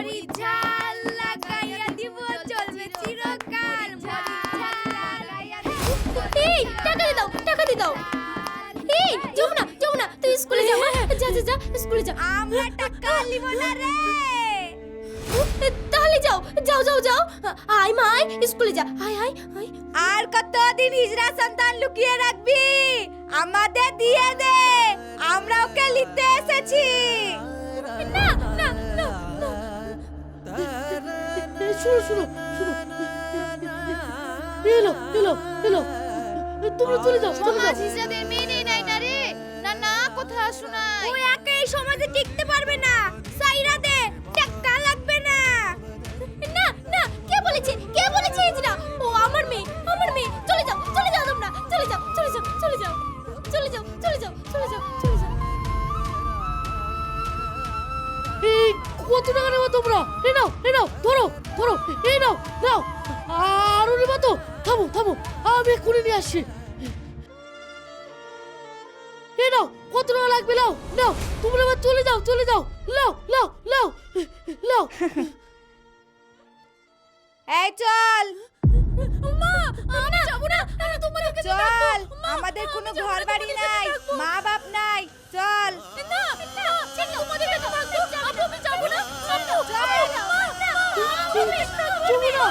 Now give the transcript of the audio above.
মরি ঝাল লাগাইয়া দিব চলবে চিরকাল মরি ঝাল লাগাইয়া দিব। এই টাকা দি দাও, টাকা দি দাও। এই যমুনা, যমুনা তুই স্কুলে যা, যা যা যা স্কুলে যা। আমরা টাকা নিব না রে। তাহলে যাও যাও যাও যাও। আয় মা আয়, স্কুলে যা। আয় আয় আয়। আর কতদিন হিজড়া সন্তান লুকিয়ে রাখবি? আমাদের দিয়ে দে, আমরা ওকে নিতে এসেছি। না না না না। শুনো শুনো শুনো, এলো এলো এলো, তোমরা চলে যাও চলে যাও। সমাজ হিসাবে মেনে নেয় না রে। না না কথা শোনায়। ও একা এই সমাজে টিকতে পারবে না। সাইরা দে, টাকা লাগবে না। না না, কে বলেছে? কে বলেছে হিজড়া? ও আমার মেয়ে, আমার মেয়ে। চলে যাও, চলে যাও তোমরা। চলে যাও, চলে যাও, চলে যাও। চলে যাও, চলে যাও, চলে যাও, চলে যাও। এই কত টাকা নেবো তোমরা? এই নাও এই নাও, ধরো ধরো, এই নাও নাও। আর নেবো তো? থামো থামো, আমি এক্ষুনি নিয়ে আসছি। এই নাও, কত টাকা লাগবে? নাও নাও, তোমরা এবার চলে যাও চলে যাও। লাও লাও লাও লাও। এই চল মা, আমরা যাব না। আমরা তোমাদের কাছে চল। আমাদের কোনো ঘর বাড়ি নাই, মা বাপ নাই। চল না না, ঠিক তোমাদের কাছে থাকবো। আমি যাব না। চল যমুনা,